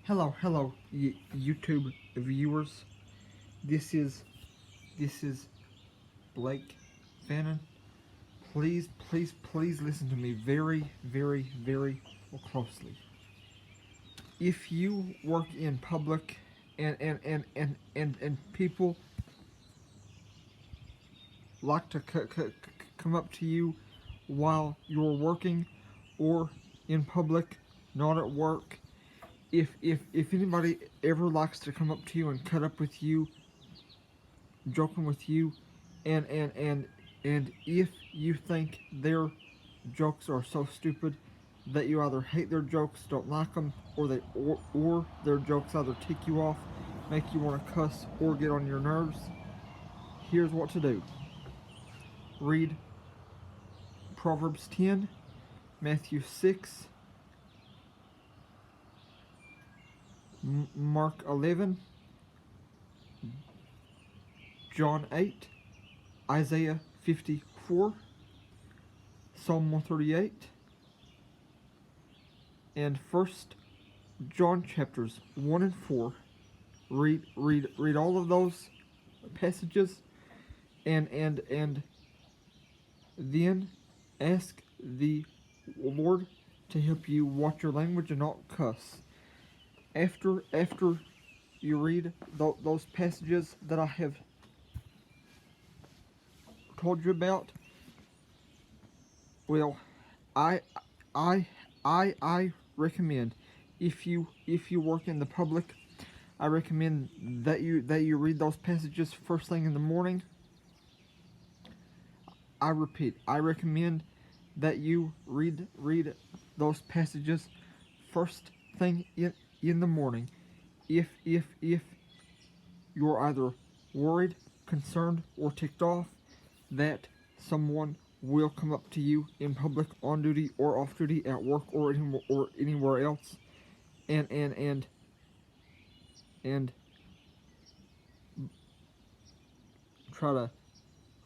Hello, YouTube viewers. This is Blake Fannin. Please listen to me very closely. If you work in public and people like to come up to you while you're working or in public, not at work, if anybody ever likes to come up to you and cut up with you, joking with you, and if you think their jokes are so stupid that you either hate their jokes, don't like them, or their jokes either tick you off, make you want to cuss, or get on your nerves, here's what to do. Read Proverbs 10, Matthew 6, Mark 11, John 8, Isaiah 54, Psalm 138, and 1 John chapters 1 and 4. Read all of those passages, and then ask the Lord to help you watch your language and not cuss. After you read those passages that I have told you about, well, I recommend, if you work in the public, I recommend that you read those passages first thing in the morning. I repeat, I recommend that you read those passages first thing in the morning. If you're either worried, concerned, or ticked off that someone will come up to you in public, on duty or off duty, at work or anywhere else, and try to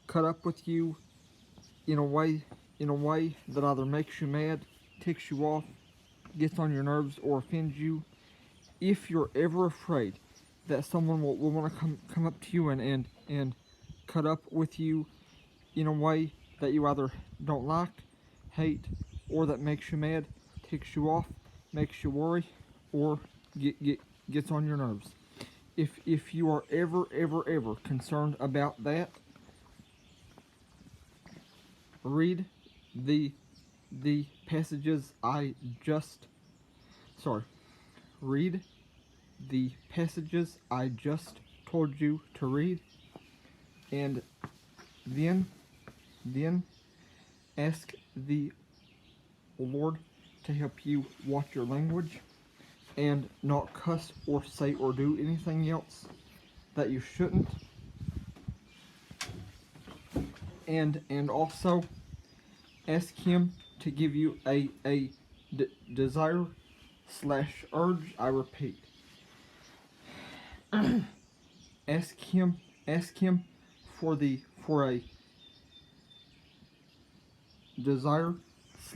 cut up with you in a way that either makes you mad, ticks you off, gets on your nerves, or offends you. If you're ever afraid that someone will want to come up to you and cut up with you in a way that you either don't like, hate, or that makes you mad, ticks you off, makes you worry, or gets on your nerves, if you are ever concerned about that, read the passages read the passages I just told you to read, and then ask the Lord to help you watch your language and not cuss or say or do anything else that you shouldn't, and also ask Him to give you a desire / urge. I repeat, ask him for a desire /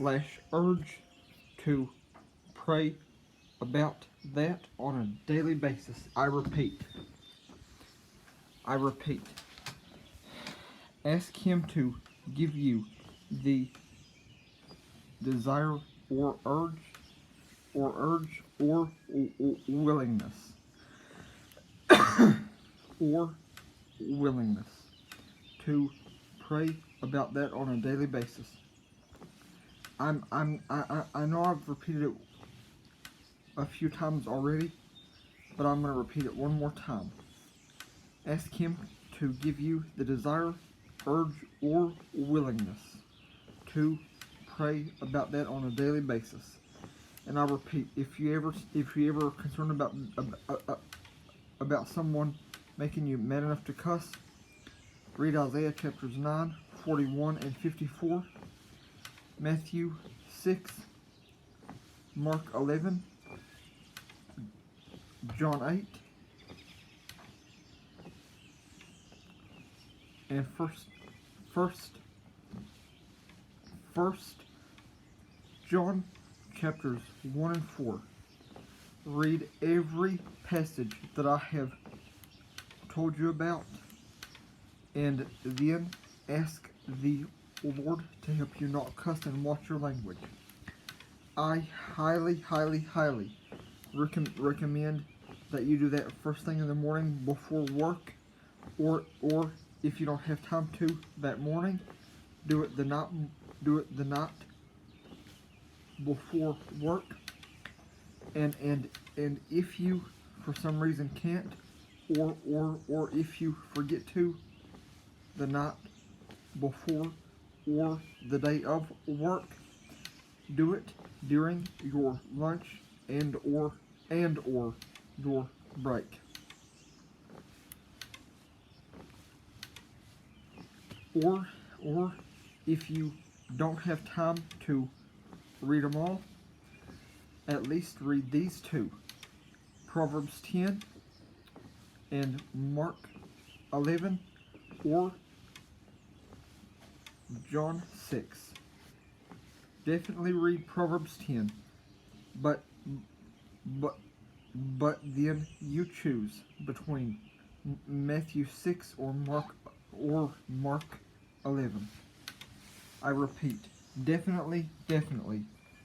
urge to pray about that on a daily basis. I repeat, ask Him to give you the desire or urge or willingness to pray about that on a daily basis. I know I've repeated it a few times already, but I'm going to repeat it one more time. Ask Him to give you the desire, urge, or willingness to pray about that on a daily basis. And I repeat, if you ever are concerned about someone making you mad enough to cuss, read Isaiah chapters 9, 41, and 54, Matthew 6, Mark 11, John 8, and first John chapters 1 and 4. read every passage that I have told you about, and then ask the Lord to help you not cuss and watch your language. I highly, highly, highly recommend that you do that first thing in the morning before work, or if you don't have time to that morning, do it the night before work. And if you for some reason can't, or if you forget to the night before or the day of work, do it during your lunch and or your break. Or if you don't have time to read them all, at least read these two: Proverbs 10 and Mark 11, or John 6. Definitely read Proverbs 10, but then you choose between Matthew 6 or Mark 11. I repeat, definitely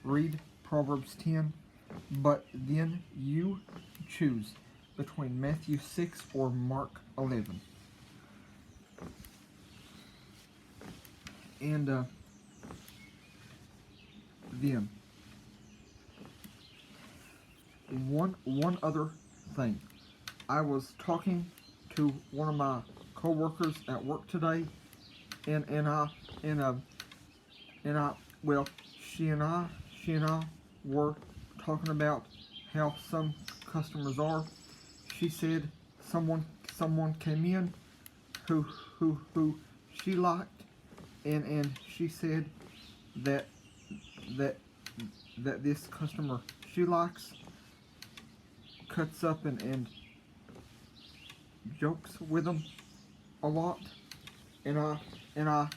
read Proverbs 10, but then you choose between Matthew 6 or Mark 11. And then one other thing. I was talking to one of my co-workers at work today, and she and I were talking about how some customers are. She said someone came in who she liked, and she said that this customer she likes cuts up and jokes with them a lot, and I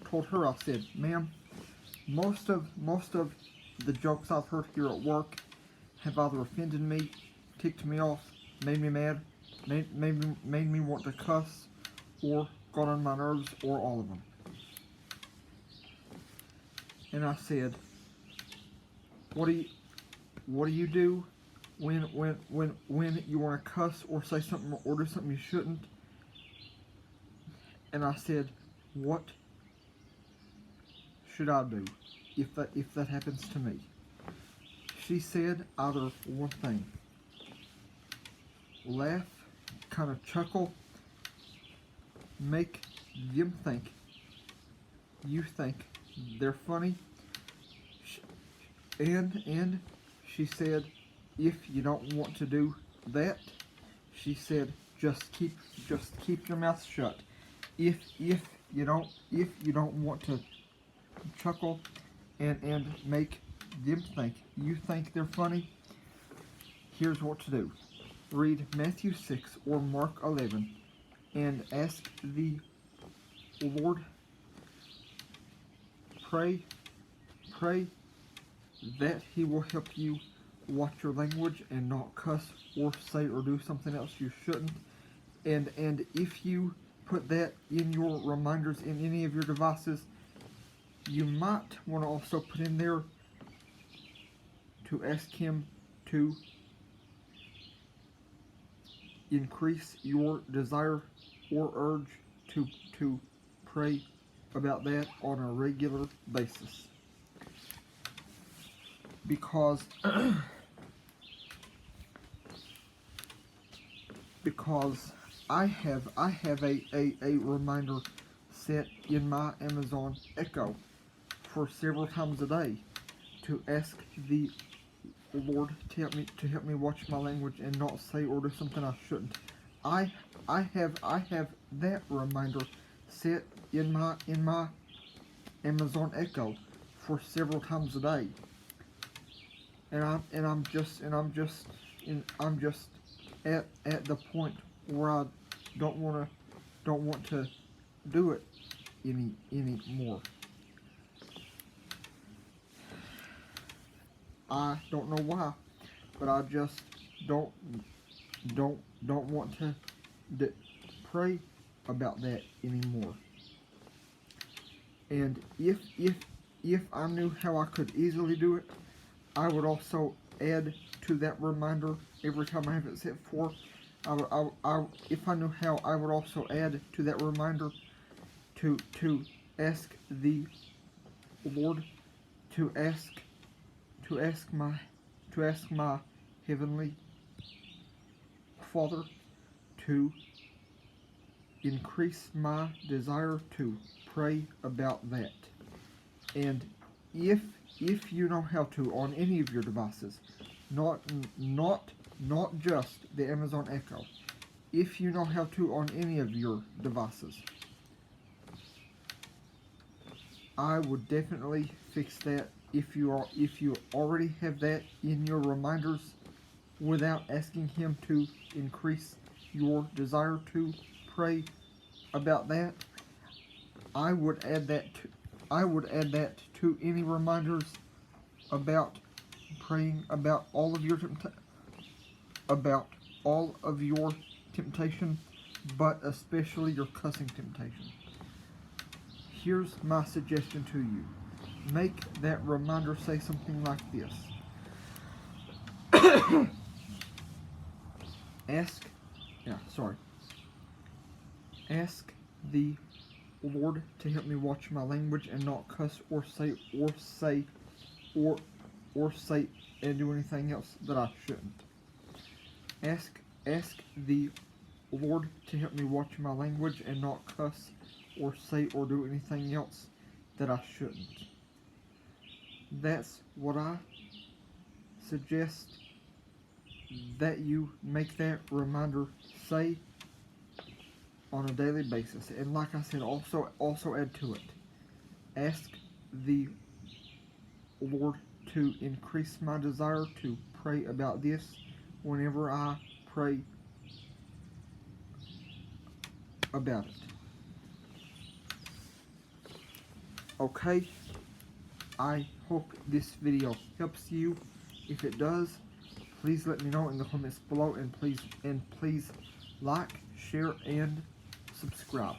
told her, I said, ma'am, most of the jokes I've heard here at work have either offended me, ticked me off, made me mad, made me want to cuss, or got on my nerves, or all of them. And I said, what do you do when you want to cuss or say something or do something you shouldn't? And I said, what should I do if that happens to me? She said either one thing: laugh, kind of chuckle, make them think you think they're funny, and she said, if you don't want to do that, she said, just keep your mouth shut. If you don't want to chuckle and make them think you think they're funny, here's what to do: read Matthew 6 or Mark 11 and ask the Lord, pray that He will help you watch your language and not cuss or say or do something else you shouldn't. And if you put that in your reminders in any of your devices, you might want to also put in there to ask Him to increase your desire or urge to pray about that on a regular basis. Because I have a reminder set in my Amazon Echo for several times a day to ask the Lord to help me watch my language and not say or do something I shouldn't. I have that reminder set in my Amazon Echo for several times a day. And I'm just at the point where I don't want to do it anymore. I don't know why, but I just don't want to pray about that anymore. And if I knew how I could easily do it, I would also add to that reminder every time I have it set for. If I knew how, I would also add to that reminder to ask the Lord, to ask my heavenly Father to increase my desire to pray about that. And if you know how to on any of your devices, not just the Amazon Echo, if you know how to on any of your devices, I would definitely fix that. If you already have that in your reminders without asking him to increase your desire to pray about that, I would add that to any reminders about praying about all of your temptation, but especially your cussing temptation. Here's my suggestion to you. Make that reminder say something like this. Ask the Lord to help me watch my language and not cuss or say and do anything else that I shouldn't. Ask the Lord to help me watch my language and not cuss or say or do anything else that I shouldn't. That's what I suggest that you make that reminder say on a daily basis. And like I said, also add to it. Ask the Lord to increase my desire to pray about this whenever I pray about it. Okay, I hope this video helps you. If it does, please let me know in the comments below, and please like, share, and subscribe.